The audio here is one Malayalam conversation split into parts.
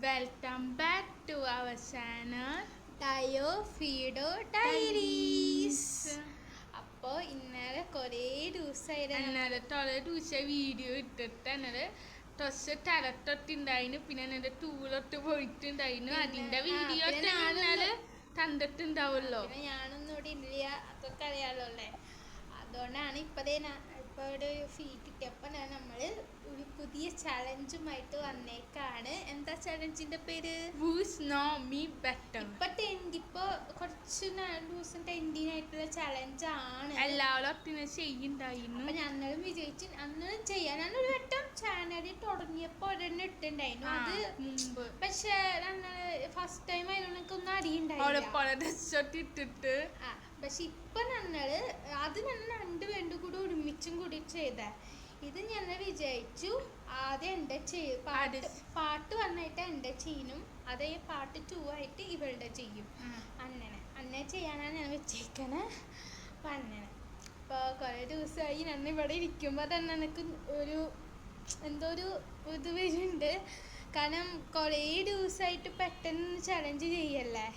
Welcome back to our channel Tayo Fido Diaries. അപ്പോൾ ഇന്നലെ കുറേ ദിവസം വീഡിയോ ഇട്ടിട്ട് എന്നോട് ഡ്രസ്സ് തലത്തൊട്ടുണ്ടായിരുന്നു, പിന്നെ എന്നോട് ടൂറൊട്ട് പോയിട്ടുണ്ടായിരുന്നു. അതിന്റെ വീഡിയോ ഇന്നലെ കണ്ടിട്ടുണ്ടാവുമല്ലോ. ഞാനൊന്നും ഇവിടെ ഇല്ല, അതൊക്കെ അറിയാലോ അല്ലേ. അതുകൊണ്ടാണ് ഇപ്പോൾ ഒരു ഫീ കിട്ടിയപ്പോൾ നമ്മൾ ഒരു പുതിയ ചലഞ്ചുമായിട്ട് വന്നേക്കാണ്. എന്താ ചലഞ്ചിന്റെ പേര്? ഇപ്പൊ കുറച്ച് ദിവസം ട്രെൻഡിങ് ചലഞ്ചാണ്. എല്ലാവരും ചെയ്യുന്നുണ്ടായിരുന്നു. അപ്പൊ ഞങ്ങളും വിജയിച്ചു. അന്ന് ചെയ്യാൻ ഞാനൊരു വട്ടം ചാനൽ തുടങ്ങിയപ്പോ ഒരെണ്ണം ഇട്ടുണ്ടായിരുന്നു. അത് മുമ്പ് പക്ഷെ ഫസ്റ്റ് ടൈം ആയതുകൊണ്ട് ഒന്നും അറിയണ്ടായില്ല. പക്ഷെ ഇപ്പൊ അത് ഞങ്ങൾ രണ്ടുപേരും കൂടി ഒരുമിച്ചും കൂടി ചെയ്ത ഇത് ഞങ്ങൾ വിജയിച്ചു. ആദ്യം എൻ്റെ പാട്ട് വന്നിട്ട് എൻ്റെ ചെയ്യും, അതേ പാട്ട് 2 ആയിട്ട് ഇവളുടെ ചെയ്യും. അന്നെ ചെയ്യാനാണ് ഞാൻ വെച്ചേക്കണേ. അപ്പം ഇപ്പോൾ കുറേ ദിവസമായി ഞാൻ ഇവിടെ ഇരിക്കുമ്പോൾ തന്നെ എനിക്ക് എന്തോ ഒരു ഇത് വരുന്നുണ്ട്. കാരണം കുറേ ദിവസമായിട്ട് പെട്ടെന്ന് ചലഞ്ച് ചെയ്യല്ലേ.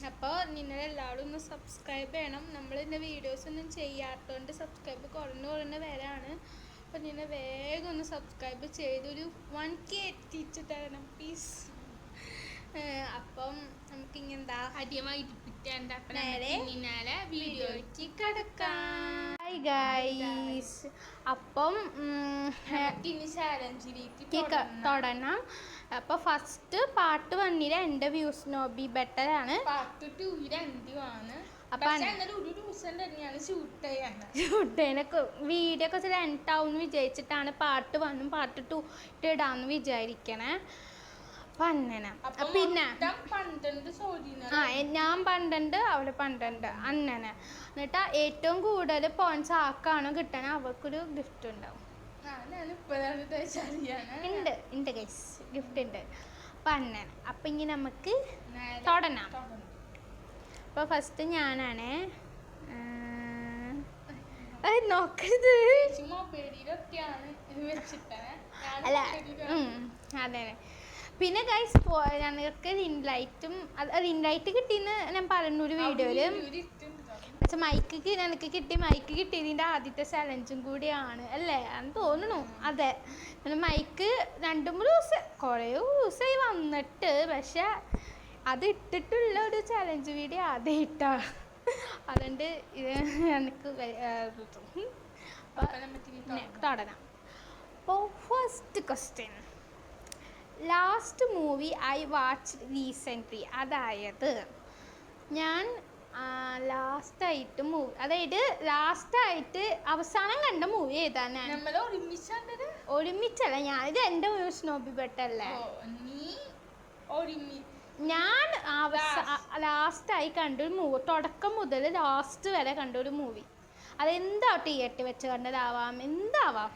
അപ്പോൾ നിങ്ങളെല്ലാവരും ഒന്ന് സബ്സ്ക്രൈബ് ചെയ്യണം. നമ്മളിൻ്റെ വീഡിയോസ് ഒന്നും ചെയ്യാത്തതുകൊണ്ട് സബ്സ്ക്രൈബ് കുറഞ്ഞ് വരാണ്. അപ്പോൾ നിങ്ങൾ വേഗം ഒന്ന് സബ്സ്ക്രൈബ് ചെയ്തൊരു 1K എത്തിച്ച് തരണം പ്ലീസ്. അപ്പം നമുക്കിങ്ങെന്താ നേരെ വീഡിയോയ്ക്ക് കിടക്കാം. ഹായ് ഗൈസ്, അപ്പം തുടങ്ങാം. അപ്പോൾ ഫസ്റ്റ് പാർട്ട് 1 എൻ്റെ വ്യൂസ് നോബി ബെറ്റർ ആണ്. പാർട്ട് 2 ആണ്. വീഡിയോ ഒക്കെ ലെങ്ത് ആവും വിചാരിച്ചിട്ടാണ് പാർട്ട് 1 പാർട്ട് 2 ഇടാന്ന് വിചാരിക്കണേ. പിന്നെ ഞാൻ 12 അവള് 12 അങ്ങനെ. എന്നിട്ട് ഏറ്റവും കൂടുതൽ പോയിന്റ്സ് ആർക്കാണോ കിട്ടണ അവർക്കൊരു ഗിഫ്റ്റ് ഉണ്ടാവും. ഉണ്ട് ഗൈസ്, ഗിഫ്റ്റ് ഉണ്ട്. അങ്ങനെ അപ്പം ഇനി നമുക്ക് തുടങ്ങാം. അപ്പോൾ ഫസ്റ്റ് ഞാനാണേ. നോക്കരുത്. അല്ല അതെ. പിന്നെ ഗൈസ് ഞങ്ങൾക്ക് റിംഗ് ലൈറ്റ് കിട്ടിയെന്ന് ഞാൻ പറഞ്ഞൊരു വീഡിയോയില്. പക്ഷെ എനിക്ക് മൈക്ക് കിട്ടിയതിൻ്റെ ആദ്യത്തെ ചലഞ്ചും കൂടിയാണ് അല്ലേ എന്ന് തോന്നുന്നു. അതെ, മൈക്ക് 2-3 ദിവസം കുറേ ദിവസമായി വന്നിട്ട്, പക്ഷെ അത് ഇട്ടിട്ടുള്ള ഒരു ചലഞ്ച് വീഡിയോ ആദ്യമായിട്ടാണ്. അതുകൊണ്ട് എനിക്ക് തുടങ്ങാം. അപ്പോൾ first question, last movie I watch recently. അതായത് ഞാൻ ലാസ്റ്റായിട്ട് അവസാനം കണ്ട മൂവി ഏതാണ്? ഒരുമിച്ചല്ല, ഞാനിത് എൻ്റെ വ്യൂസ് നോബി ബെട്ടല്ലേ. ഞാൻ ലാസ്റ്റായി കണ്ടൊരു മൂവി, തുടക്കം മുതൽ ലാസ്റ്റ് വരെ കണ്ടൊരു മൂവി. അതെന്താ തിയേറ്ററിൽ വെച്ച് കണ്ടതാവാം, എന്താവാം,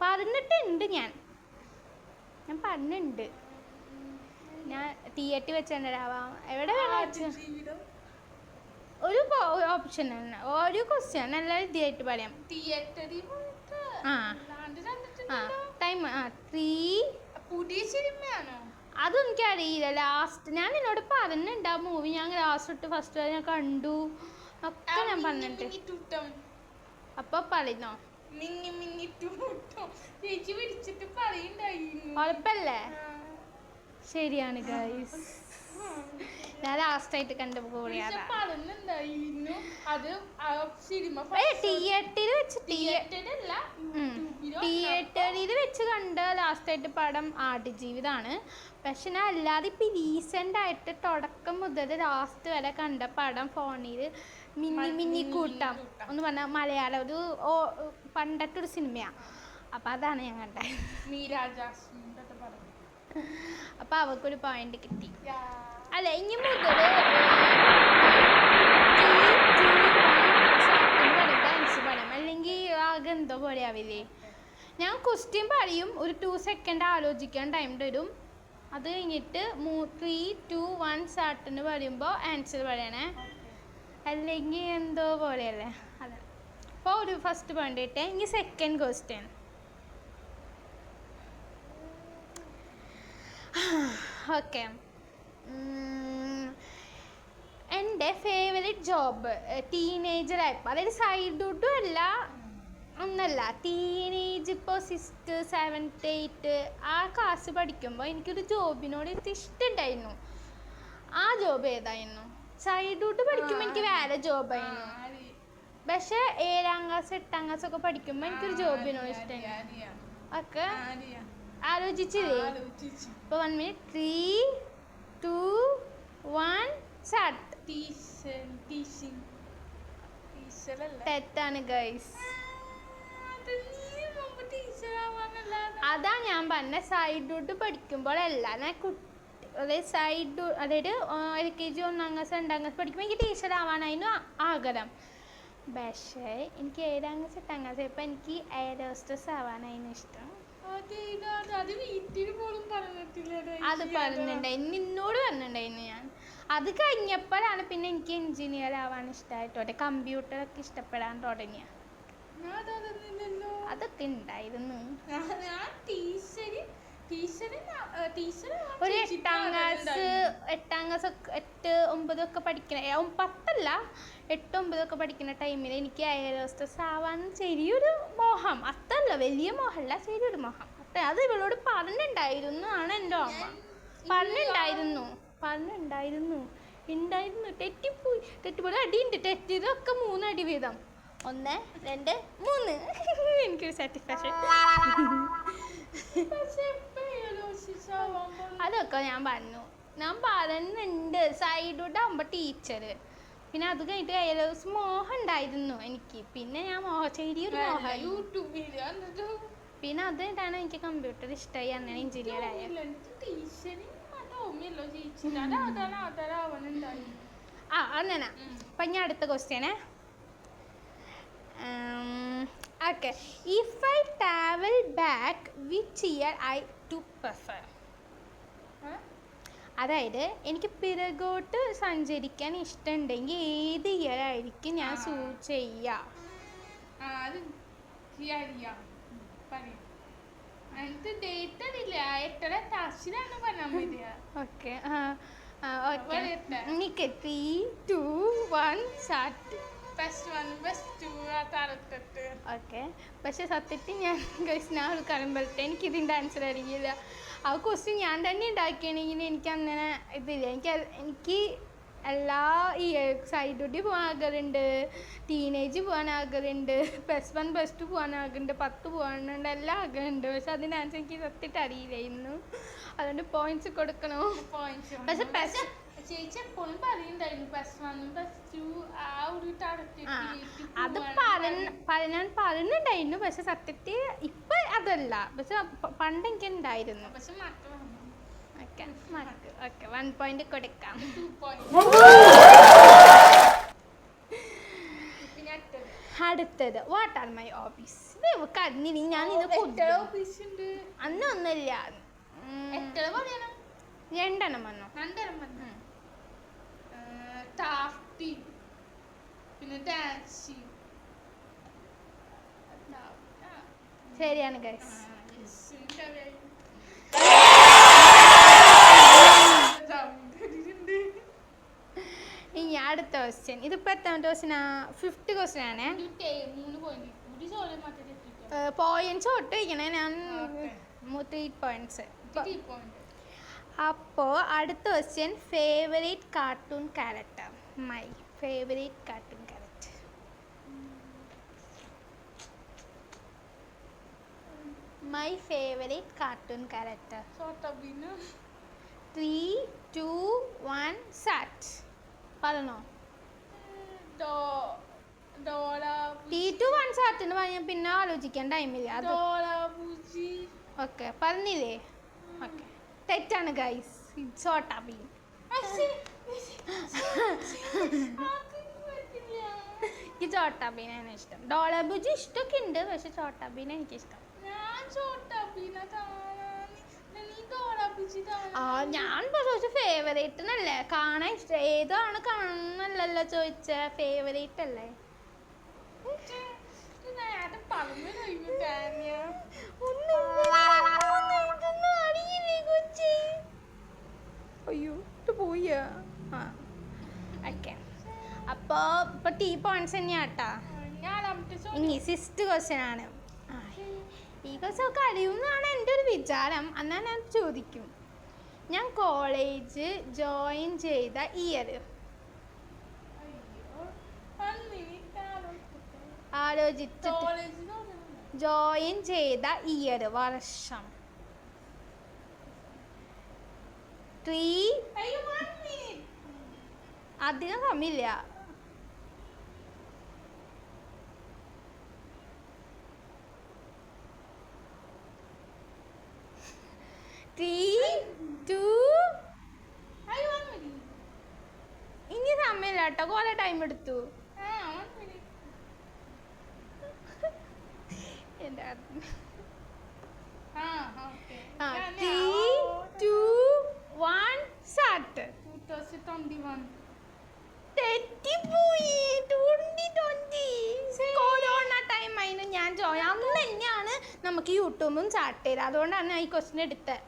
പറഞ്ഞിട്ടുണ്ട്. ഞാൻ പറഞ്ഞിട്ടുണ്ട് ഞാൻ തിയേറ്ററിൽ വെച്ച് കണ്ടതാവാം, എവിടെ ഒരു ഓപ്ഷൻ തന്നെ, ഒരു ക്വസ്റ്റ്യൻ നല്ല ഇതായിട്ട് പറയാം. ടൈം 3. പുതിയ സിനിമയാണോ? അതും എനിക്കറിയില്ല. ലാസ്റ്റ് ഞാൻ എന്നോട് പറഞ്ഞിട്ടുണ്ട് ആ മൂവി ഞാൻ ലാസ്റ്റ് തൊട്ട് ഫസ്റ്റ് വരെ ഞാൻ കണ്ടു ഒക്കെ ഞാൻ പറഞ്ഞിട്ടുണ്ട്. അപ്പൊ പറയുന്നോ? കുഴപ്പല്ലേ? ശരിയാണ് ഗൈസ്, ഞാൻ ലാസ്റ്റായിട്ട് കണ്ട മൂവിയാണ്. തിയേറ്ററിൽ വെച്ച് കണ്ട ലാസ്റ്റായിട്ട് പടം ആടുജീവിതമാണ്. പക്ഷെ ഞാൻ അല്ലാതെ ഇപ്പം റീസെൻ്റായിട്ട് തുടക്കം മുതൽ ലാസ്റ്റ് വരെ കണ്ട പടം ഫോണിൽ മിന്നി കൂട്ടം എന്ന് പറഞ്ഞാൽ മലയാളം ഒരു പണ്ടത്തെ ഒരു സിനിമയാണ്. അപ്പം അതാണ് ഞാൻ കണ്ടത്. അപ്പം അവർക്കൊരു പോയിന്റ് കിട്ടി. അല്ല, ഇനി മുതൽ പറയും, അല്ലെങ്കിൽ ആകെ എന്തോ പോലെ ആവില്ലേ. ഞാൻ ക്വസ്റ്റ്യൻ പറയും, ഒരു 2 സെക്കൻഡ് ആലോചിക്കാൻ ടൈം തരും. അത് കഴിഞ്ഞിട്ട് 3, 2, 1 സ്റ്റാർട്ടെന്ന് പറയുമ്പോൾ ആൻസർ പറയണേ, അല്ലെങ്കിൽ എന്തോ പോലെയല്ലേ. അതെ. അപ്പോൾ ഒരു ഫസ്റ്റ് പോയിന്റ് ഇട്ടേ. ഇനി സെക്കൻഡ് ക്വസ്റ്റ്യൻ, ഓക്കെ. എൻ്റെ ഫേവറേറ്റ് ജോബ് ടീനേജർ ആയപ്പോൾ, അതായത് സൈഡുട്ടും അല്ല ഒന്നല്ല, ടീനേജ് ഇപ്പോൾ 6th 7th 8th ആ ക്ലാസ് പഠിക്കുമ്പോൾ എനിക്കൊരു ജോബിനോട് ഇഷ്ടമുണ്ടായിരുന്നു. ആ ജോബ് ഏതായിരുന്നു? സൈഡുട്ട് പഠിക്കുമ്പോൾ എനിക്ക് വേറെ ജോബായിരുന്നു. പക്ഷെ 7ാം ക്ലാസ് 8ാം ക്ലാസ് ഒക്കെ പഠിക്കുമ്പോൾ എനിക്കൊരു ജോബിനോട് ഇഷ്ടമായിരുന്നു. ഒക്കെ ആലോചിച്ചില്ലേ? ഇപ്പോൾ 1 minute 3 2 1 സ്റ്റാർട്ട്. തെറ്റാണ് ഗൈസ്. അതാ ഞാൻ പറഞ്ഞ സൈഡുട്ട് പഠിക്കുമ്പോഴല്ല, ഞാൻ അതായത് LKG 1ാം ക്ലാസ് 2ാം ക്ലാസ് പഠിക്കുമ്പോൾ എനിക്ക് ടീച്ചർ ആവാനായിരുന്നു ആഗ്രഹം. പക്ഷേ എനിക്ക് 7ാം ക്ലാസ് 8ാം ക്ലാസ് ആയപ്പോൾ എനിക്ക് എയർ ഹോസ്റ്റസ് ആവാനായിരുന്നു ഇഷ്ടം. അത് പറഞ്ഞിട്ടുണ്ടായിരുന്നു, നിന്നോട് പറഞ്ഞിട്ടുണ്ടായിരുന്നു ഞാൻ. അത് കഴിഞ്ഞപ്പോഴാണ് പിന്നെ എനിക്ക് എൻജിനീയർ ആവാൻ ഇഷ്ടമായിട്ടോട്ടെ, കമ്പ്യൂട്ടറൊക്കെ ഇഷ്ടപ്പെടാൻ തുടങ്ങിയ. അതൊക്കെ ഉണ്ടായിരുന്നു. ഒരു 8ാം ക്ലാസ് 8 9 ഒക്കെ പഠിക്കണ, 10 8 9 ഒക്കെ പഠിക്കുന്ന ടൈമിൽ എനിക്ക് എയർ ഹോസ്റ്റസ് ആവാൻ ചെറിയൊരു മോഹം. അത്രല്ല, വലിയ മോഹമല്ല, ചെറിയൊരു മോഹം. അത് ഇവളോട് പറഞ്ഞിട്ടുണ്ടായിരുന്നു ആണ് എൻ്റെ ഓർമ്മ. പറഞ്ഞിട്ടുണ്ടായിരുന്നു തെറ്റിപ്പോയി. അടിയുണ്ട്, തെറ്റിയതൊക്കെ 3 അടി വീതം. 1 2 3 എനിക്കൊരു സാറ്റിസ്ഫാക്ഷൻ. അതൊക്കെ ഞാൻ പറയുന്നുണ്ട്. സൈഡോട്ട് ആകുമ്പോൾ ടീച്ചർ, പിന്നെ അത് കഴിഞ്ഞിട്ട് ഏകദേശം മോഹം ഉണ്ടായിരുന്നു എനിക്ക്. പിന്നെ ഞാൻ ചെറിയൊരു മോഹം, പിന്നെ അത് കഴിഞ്ഞിട്ടാണ് എനിക്ക് കമ്പ്യൂട്ടർ ഇഷ്ടമായി, അങ്ങനെ എഞ്ചിനീയർ ആയത്. അങ്ങനെ. അപ്പം ഞാൻ അടുത്ത ക്വസ്റ്റ്യനെ. Okay. If I travel back which year I to prefer? അതായത് എനിക്ക് പിറകോട്ട് സഞ്ചരിക്കാൻ ഇഷ്ടമുണ്ടെങ്കിൽ ഏത് ഇയർ ആയിരിക്കും ഞാൻ ചൂസ് ചെയ്യുക? ഓക്കെ. എനിക്ക് 3 2 1 സ്റ്റാർട്ട്. ഓക്കെ. പക്ഷെ സത്യത്തിൽ ഞാൻ ഒരു പറയുമ്പോഴത്തെ എനിക്ക് ഇതിൻ്റെ ആൻസർ അറിയില്ല. ആ ക്വസ്റ്റ്യൻ ഞാൻ തന്നെ ഉണ്ടാക്കിയാണെങ്കിൽ എനിക്ക് അങ്ങനെ ഇതില്ല. എനിക്ക് എല്ലാ ഈ സൈഡുട്ടി പോകാൻ ആഗ്രഹമുണ്ട്, ടീനേജ് പോകാൻ ആഗ്രഹമുണ്ട്, +1 +2 പോകാൻ ആഗ്രഹമുണ്ട്, 10 പോകാനുണ്ട്, എല്ലാം ആഗ്രഹമുണ്ട്. പക്ഷെ അതിൻ്റെ ആൻസർ എനിക്ക് സത്യമായിട്ട് അറിയില്ലായിരുന്നു. അതുകൊണ്ട് പോയിന്റ്സ് കൊടുക്കണോ? പക്ഷെ ചേച്ചി എപ്പോഴും പറയുന്നുണ്ടായിരുന്നു +1 +2 ആ ഒരു അത് പറഞ്ഞിട്ടുണ്ടായിരുന്നു. പക്ഷെ സത്യത്തിൽ ഇപ്പൊ അതല്ല, പക്ഷെ പണ്ട് എനിക്ക് ഉണ്ടായിരുന്നു. പക്ഷെ ഓക്കെ 1 point കൊടുക്കാം. അടുത്തത് വാട്ട് ആർ മൈ ഹോബീസ്? ഞാൻ അന്നൊന്നുമില്ല, 2 വന്നു. ശരിയാണ് ഗൈസ്. ഇനി അടുത്ത ക്വസ്റ്റ്യൻ. ഇതിപ്പോൾ എത്രാമത്തെ ക്വസ്റ്റ്യനാ? 5th ക്വസ്റ്റ്യൻ ആണ്. പോയിന്റ്സ് തൊട്ട് വയ്ക്കണേ, ഞാൻ 3 പോയിന്റ്സ്. അപ്പോൾ അടുത്ത question, favourite cartoon character. My favourite cartoon character. My favorite cartoon character. 3 2 1 start. പറഞ്ഞോ? 3 2 1 start എന്ന് പറഞ്ഞാൽ പിന്നെ ആലോചിക്കാൻ ടൈമില്ല. ഓക്കെ, പറഞ്ഞില്ലേ? ഓക്കെ, തെറ്റാണ് ഗൈസ്. ചോട്ടാ ഭീം. എനിക്ക് ചോട്ടാ ഭീമാണ് ഇഷ്ടം. ഡോള ബുജി ഇഷ്ടമൊക്കെ ഉണ്ട്, പക്ഷെ ചോട്ടാ ഭീന എനിക്കിഷ്ടം. ഞാൻ ചോദിച്ച ഫേവറേറ്റ് എന്നല്ലേ, കാണാൻ ഇഷ്ടം. ഏതാണ് കാണുന്നല്ലോ ചോദിച്ച, ഫേവറേറ്റ് അല്ലേ? അപ്പൊ T പോയിന്റ്സ് തന്നെയാട്ടാ. ഇനി 6th ക്വസ്റ്റ്യൻ ആണ്. ഈ ക്വസ്റ്റ്യൻ ഒക്കെ അറിയുമെന്നാണ് എൻ്റെ ഒരു വിചാരം. എന്നാൽ ഞാൻ ചോദിക്കും. ഞാൻ കോളേജ് ജോയിൻ ചെയ്ത ഇയർ. ആലോചിച്ചിട്ട് ജോയിൻ ചെയ്ത ഇയർ, വർഷം. 3 അധികം സമയമില്ല. 3, 2 ഇനി സമയമില്ല കേട്ടോ, കുറെ ടൈം എടുത്തു. എൻ്റെ 3, 2, 1 സ്റ്റാർട്ട്. 2021. തെറ്റിപ്പോയി. 2020 കൊറോണ ടൈം ആയിരുന്നു ഞാൻ ജോയിൻ. അന്ന് തന്നെയാണ് നമുക്ക് യൂട്യൂബും സ്റ്റാർട്ട് ചെയ്തത്. അതുകൊണ്ടാണ് ഞാൻ ഈ ക്വസ്റ്റ്യൻ എടുത്തത്.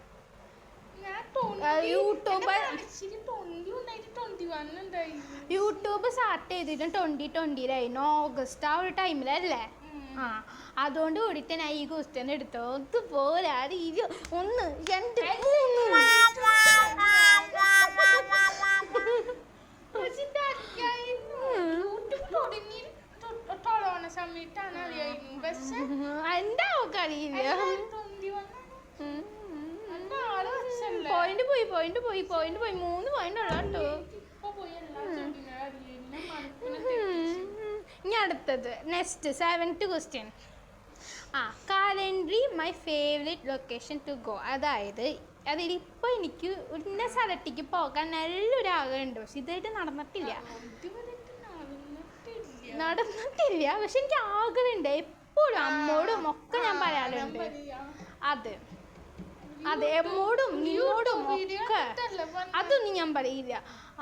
യൂട്യൂബ് സ്റ്റാർട്ട് ചെയ്തിട്ട് 2020 ഓഗസ്റ്റ് ആ ഒരു ടൈമിലല്ലേ? ആ, അതുകൊണ്ട് കൂടിയിട്ട് ഞാൻ ഈ ക്വസ്റ്റ്യൻ എടുത്തോ. ഇതുപോലെ 1, 2, 3 സമയത്താണ് അറിയായിരുന്നു. പക്ഷെ എൻ്റെ അവൾക്ക് അറിയില്ല. പോയിന്റ് പോയി 3 പോയിന്റ് ഉള്ള കേട്ടോ. ഇനി അടുത്തത് next 7th question. Currently my favourite location to go. അതായത് അതിലിപ്പോൾ എനിക്ക് ഇന്ന സ്ഥലത്തേക്ക് പോകാൻ നല്ലൊരു ആഗ്രഹമുണ്ട്. പക്ഷെ ഇതായിട്ട് നടന്നിട്ടില്ല. പക്ഷെ എനിക്ക് ആഗ്രഹമുണ്ട് എപ്പോഴും. അമ്മോടും ഒക്കെ ഞാൻ പറയാറുണ്ട്. അതെ അമ്മോടും നിന്നോടും ഒക്കെ. അതൊന്നും ഞാൻ പറയില്ല.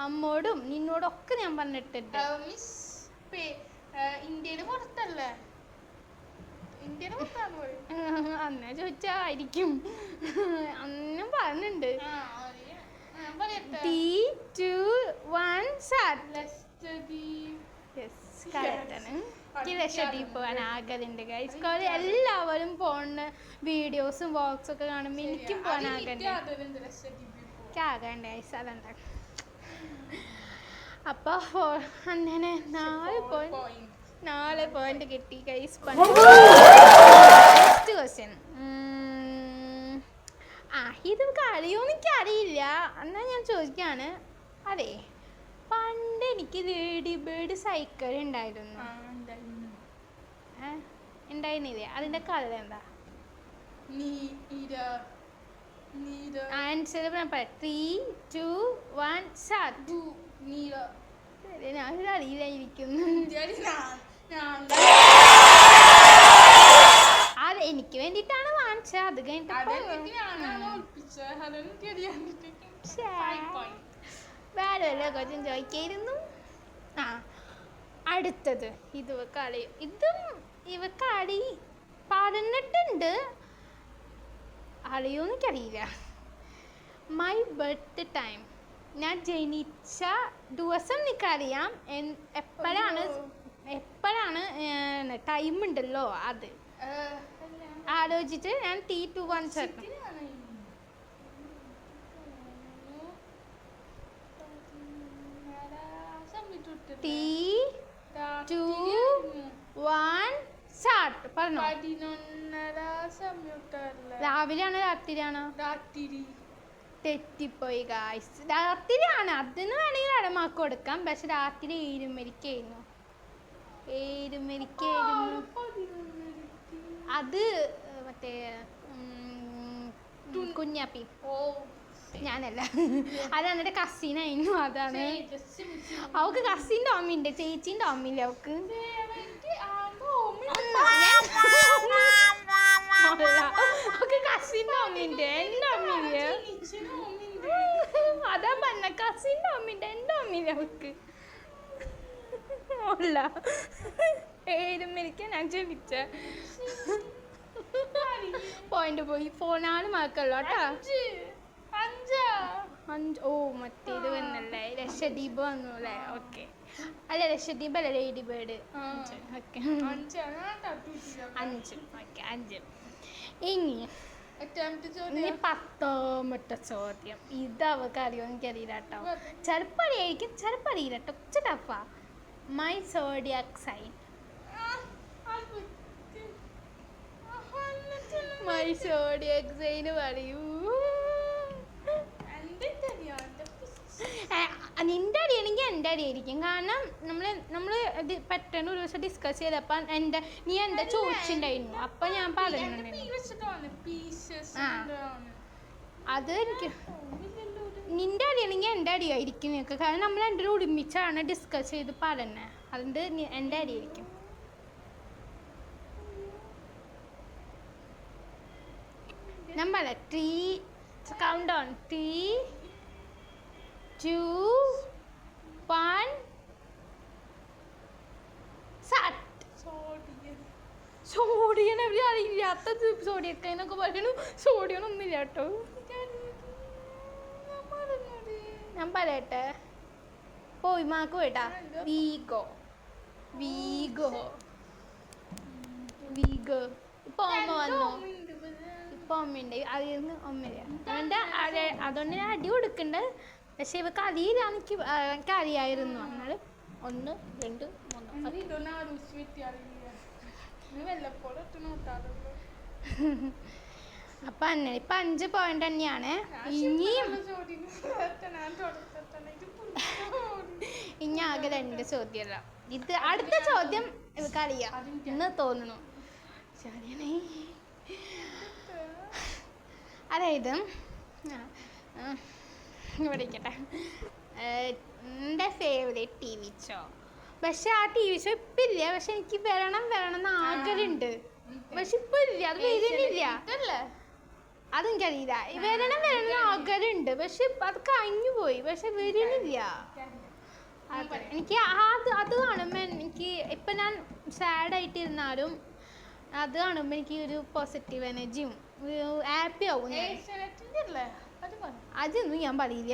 അമ്മോടും നിന്നോടൊക്കെ ഞാൻ പറഞ്ഞിട്ടുണ്ട്. ഇന്ത്യയുടെ പുറത്തല്ലേ? അന്നേ ചോദിച്ചായിരിക്കും. അന്നും പറഞ്ഞിട്ടുണ്ട്. 3, 2, 1 സ്റ്റാർട്ട്. ലക്ഷദ്വീപ് പോകാൻ ആഗ്രഹമുണ്ട് ഗൈസ്. എല്ലാവരും പോണ വീഡിയോസും വ്ളോഗ്സും ഒക്കെ കാണുമ്പോൾ എനിക്കും പോകാൻ ആഗ്രഹമുണ്ട്. ഗൈസ് അതുണ്ട്. അപ്പോൾ അങ്ങനെ 4 പോയിന്റ് കിട്ടി ഗൈസ്. Next question. ഇത് അറിയുമോ എനിക്കറിയില്ല. എന്നാൽ ഞാൻ ചോദിക്കുകയാണ്. അതെ, പണ്ട് എനിക്ക് ലേഡി ബേർഡ് സൈക്കിൾ ഉണ്ടായിരുന്നില്ലേ? അതിന്റെ കളർ എന്താ? ആൻസർ ഞാൻ പറയാം. 3, 2, 1 സ്റ്റാർട്ട്. ഞാൻ അറിയില്ലായിരിക്കുന്നു. അത് എനിക്ക് വേണ്ടിയിട്ടാണ് വാങ്ങിച്ചത്. അത് കഴിഞ്ഞിട്ട് വേറെ വല്ല കൊച്ചും ചോദിക്കായിരുന്നു. അടുത്തത് ഇവക്കടി പറഞ്ഞിട്ടുണ്ട്. അറിയോന്ന് എനിക്കറിയില്ല. My birth time. ഞാൻ ജനിച്ച ദിവസം എനിക്കറിയാം. എപ്പോഴാണ് ടൈം ഉണ്ടല്ലോ അത് ആലോചിച്ചിട്ട് ഞാൻ 3, 2, 1 ചേർക്കും. 3, 2, 1 സ്റ്റാർട്ട്. പറഞ്ഞോ. രാവിലെയാണോ രാത്രിയാണോ? തെറ്റിപ്പോയി ഗായ്സ്. രാത്രിയാണ്. അതിന് വേണമെങ്കിൽ അടമാക്ക് കൊടുക്കാം. പക്ഷെ രാത്രി 7 മണിക്കായിരുന്നു. അത് മറ്റേ കുഞ്ഞാപ്പി. ഞാനല്ല, അത് എന്നിട്ട് കസിനായിരുന്നു. അതാണ്. അവൾക്ക് കസിൻ്റെ ഓർമ്മയുണ്ട്, ചേച്ചീൻ്റെ ഓർമ്മയില്ല അവൾക്ക്. അവൾക്ക് കസിൻ്റെ ഓർമ്മയുണ്ട്, എൻ്റെ ഓർമ്മയില്ല. അതാ പറഞ്ഞ കസിൻ്റെ ഓർമ്മയുണ്ട്, എൻ്റെ ഓർമ്മയില്ല അവൾക്ക്. 7 മണിക്കാ ഞാൻ ജനിച്ച. പോയിന്റ് പോയി. 4 മാർക്കുള്ളൂ കേട്ടോ. 5. ഓ, മറ്റേത് വന്നല്ലേ, ലക്ഷദ്വീപ് വന്നു അല്ലേ? ഓക്കെ. അല്ല ലക്ഷദ്വീപ് അല്ല ലേഡി ബേർഡ്. ഓക്കെ 5. ഓക്കെ 5. ഇനി 10ാമത്തെ ചോദ്യം. ഇത് അവൾക്ക് അറിയോ എനിക്കറിയില്ല കേട്ടോ. ചിലപ്പോൾ അറിയായിരിക്കും, ചിലപ്പോൾ അറിയില്ല കേട്ടോ. കുറച്ച് ടഫാ. My zodiac sign. My zodiac sign പറയൂ. നിൻ്റെ അറിയണമെങ്കിൽ എൻ്റെ അറിയായിരിക്കും. കാരണം നമ്മൾ ഇത് പെട്ടെന്ന് ഒരു ദിവസം ഡിസ്കസ് ചെയ്തപ്പോൾ നീ എൻ്റെ ചോദിച്ചിട്ടുണ്ടായിരുന്നു. അപ്പം ഞാൻ പറയുന്നുണ്ടായിരുന്നു. അത് എനിക്ക് നിൻ്റെ അറിയണമെങ്കിൽ എൻ്റെ അറിയായിരിക്കും നിനക്ക്. കാരണം നമ്മൾ എൻ്റെ ഒരുമിച്ചാണ് ഡിസ്കസ് ചെയ്ത് പറയുന്നത്. അതുകൊണ്ട് എൻ്റെ അറിയായിരിക്കും. Number 3 count on 3 2 1 start. സോഡിയൻ എവിടെ അറിയില്ലാത്ത സോഡിയൊക്കെ എന്നൊക്കെ പറയണു. സോഡിയൻ ഒന്നുമില്ല കേട്ടോ. ഞാൻ പറയട്ടെ, പോയി മാക്ക് പോയിട്ടാ. വീഗോ വീഗോ വീഗോ. ഇപ്പൊ ഓമ്മ വന്നു. ഇപ്പൊ ഓമ്മയുണ്ട്. അതിന്ന് ഓമ്മയില്ല. അതുകൊണ്ട് ഞാൻ അടി കൊടുക്കണ്ട്. പക്ഷെ ഇവക്ക് അറിയില്ല. എനിക്ക് അറിയായിരുന്നു. എന്നാൽ 1 2 3 അപ്പൊ അങ്ങനെ ഇപ്പൊ 5 പോയിന്റ് തന്നെയാണ്. ഇനി ആകെ 2 ചോദ്യമല്ല. ഇത് അടുത്ത ചോദ്യം ഇവക്ക് അറിയാം എന്ന് തോന്നുന്നു. അതായത് ഇവിടെ ഇരിക്കട്ടെ. എൻ്റെ ഫേവറേറ്റ് ടി വി ഷോ. പക്ഷെ ആ ടി വി ഷോ ഇപ്പം ഇല്ല. പക്ഷെ എനിക്ക് വരണം എന്ന് ആഗ്രഹമുണ്ട്. പക്ഷെ ഇപ്പം ഇല്ല. അത് വരുന്നില്ല. അതെനിക്കറിയില്ല. വരണം ആഗ്രഹമുണ്ട്. പക്ഷെ അത് കഴിഞ്ഞു പോയി. പക്ഷെ വരുന്നില്ല. എനിക്ക് അത് കാണുമ്പോൾ എനിക്ക് ഇപ്പം ഞാൻ സാഡായിട്ടിരുന്നാലും അത് കാണുമ്പോൾ എനിക്ക് ഒരു പോസിറ്റീവ് എനർജിയും ഒരു ഹാപ്പി ആവും. അതൊന്നും ഞാൻ പറയില്ല.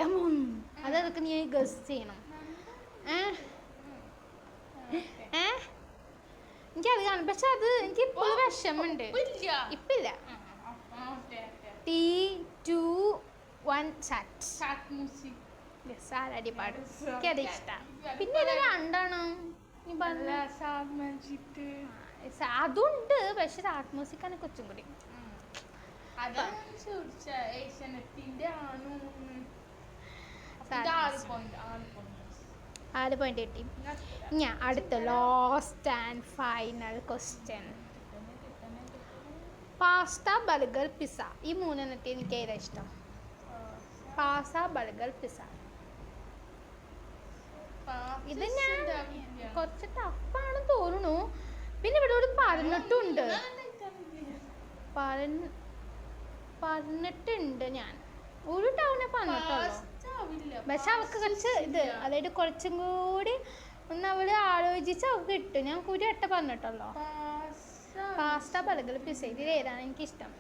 അതൊക്കെ നീ ഗസ് ചെയ്യണം. എനിക്കത് കാണും. പക്ഷെ അത് എനിക്ക് ഇപ്പോൾ വിഷമുണ്ട്. ഇപ്പില്ല. 3 2 1 സാരടി പാടും. എനിക്കത് ഇഷ്ടമാണ്. പിന്നെ ഇത് രണ്ടാണോ നീ പറഞ്ഞ? അതുണ്ട്. പക്ഷെ സാറ്റ് മ്യൂസിക്കാണ് കൊച്ചും കൂടി. 6 പോയിന്റ് കിട്ടി. ഞാൻ അടുത്ത last and final question. Pasta burger pizza. ഈ 3 എനിക്ക് ഏതാ ഇഷ്ടം? Pasta burger pizza. ഇത് ഞാൻ കുറച്ച് ടഫാണ് തോന്നുന്നു. പിന്നെ ഇവിടെ പറഞ്ഞിട്ടുണ്ട്. ഞാൻ ഒരു ടൗണെ പറഞ്ഞിട്ടുള്ളൂ. പക്ഷെ അവൾക്ക് കുറച്ച് ഇത് അതായത് കുറച്ചും കൂടി ഒന്ന് അവള് ആലോചിച്ച് അവൾക്ക് കിട്ടും. ഞാൻ ഒരു വട്ട പറഞ്ഞിട്ടുള്ളൂ. Pasta burger pizza. ഇതിൽ ഏതാണ് എനിക്കിഷ്ടം?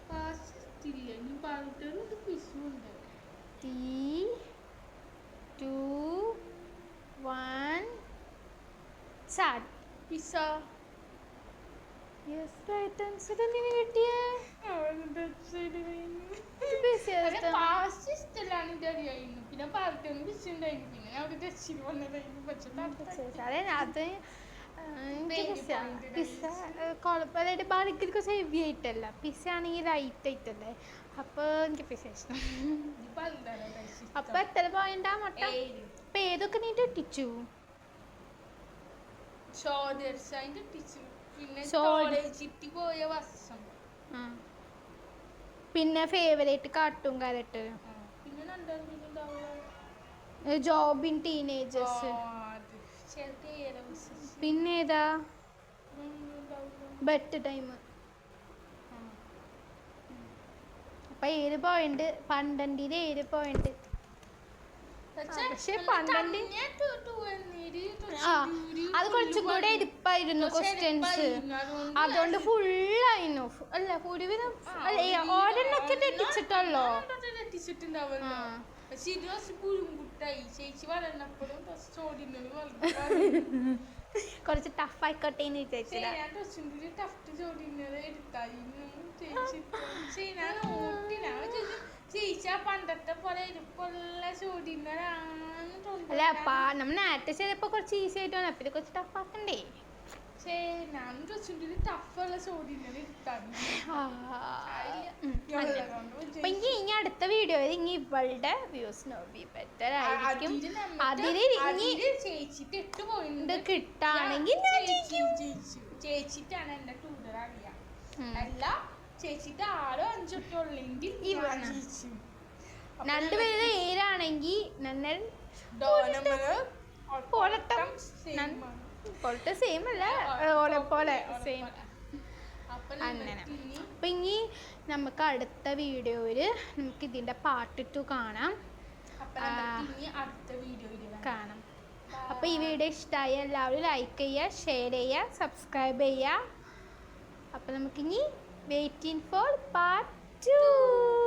3 2 1 start. Pizza. Yes, right answer തന്നെ കിട്ടിയേ. അതായത് ബർഗർ കുറച്ച് ഹെവി ആയിട്ടല്ല. പിസ്സ ആണെങ്കിൽ ലൈറ്റ് ആയിട്ടല്ലേ. അപ്പൊ എനിക്ക് പിസ്സ ഇഷ്ടം. അപ്പൊ എത്ര പോയിന്റാ മൊട്ട? അപ്പൊ ഏതൊക്കെ നീ ഇട്ടിച്ചു? പിന്നെ favourite cartoon character? Jobin teenagers. പിന്നെ ഏതാ? Bed time. അപ്പൊ 7 പോയിന്റ്. 12 7 പോയിന്റ്. പക്ഷെ 12 അത് കുറച്ചും കൂടെ എടുപ്പായിരുന്നു ക്വസ്റ്റ്യൻസ്. അതുകൊണ്ട് ഫുള്ളായിരുന്നു. അല്ല ഒരുവിധം 1 തെറ്റിച്ചിട്ടുള്ളോ. പക്ഷെ ഇത് കുറച്ച് പുഴുങ്കുട്ടായി ചേച്ചി വളർന്നപ്പോഴും കുറച്ച് ചോദിക്കുന്നത് വളർന്നു കുറച്ച് ടഫ് ആയിക്കോട്ടെ എന്ന് വിചാരിച്ചതാ. ഞാൻ കുറച്ചും കൂടി ടഫ് ചോദിക്കുന്നത് എടുത്തായിരുന്നു ചേച്ചി. ഞാൻ ഓട്ടിനാ ചേച്ചി ആ പണ്ടത്തെ പോലെ ഇരിപ്പുള്ള ചോദ്യങ്ങളാണ് തോന്നുന്നത്. അല്ല നമ്മൾ നേരത്തെ ചെയ്തപ്പോ കുറച്ച് ഈസി ആയിട്ട് വന്നു, അപ്പൊ ഇത് കുറച്ച് ടഫ് ആക്കണ്ടേ? ഞാൻ കുറച്ചും കൂടി ടഫുള്ള ചോദ്യങ്ങൾ എടുത്തായിരുന്നു. അപ്പൊ ഇനി അടുത്ത വീഡിയോയിൽ ഇനി ഇവളുടെ വ്യൂസ് നോബി ബെറ്റർ ആയിരിക്കും. അതില് ഇനി ചേച്ചിട്ട് ഇട്ടുപോയിട്ടുണ്ട് കിട്ടാണെങ്കിൽ ചേച്ചിട്ടാണ് എന്റെ ടൂതർ അറിയാം. അല്ല ചേച്ചിട്ട് 6 5 ഉള്ളെങ്കിൽ രണ്ടുപേരുടെ ഏരാണെങ്കിൽ നന്നൽ പോലത്തെ സെയിം അല്ല, പോലെ സെയിം അങ്ങനെ. അപ്പൊ ഇനി നമുക്ക് അടുത്ത വീഡിയോയില് നമുക്ക് ഇതിന്റെ പാർട്ട് 2 കാണാം. അപ്പൊ ഈ വീഡിയോ ഇഷ്ടമായി എല്ലാവരും ലൈക്ക് ചെയ്യുക, ഷെയർ ചെയ്യുക, സബ്സ്ക്രൈബ് ചെയ്യുക. അപ്പൊ നമുക്കിനി വെയിറ്റിംഗ് ഫോർ പാർട്ട് 2.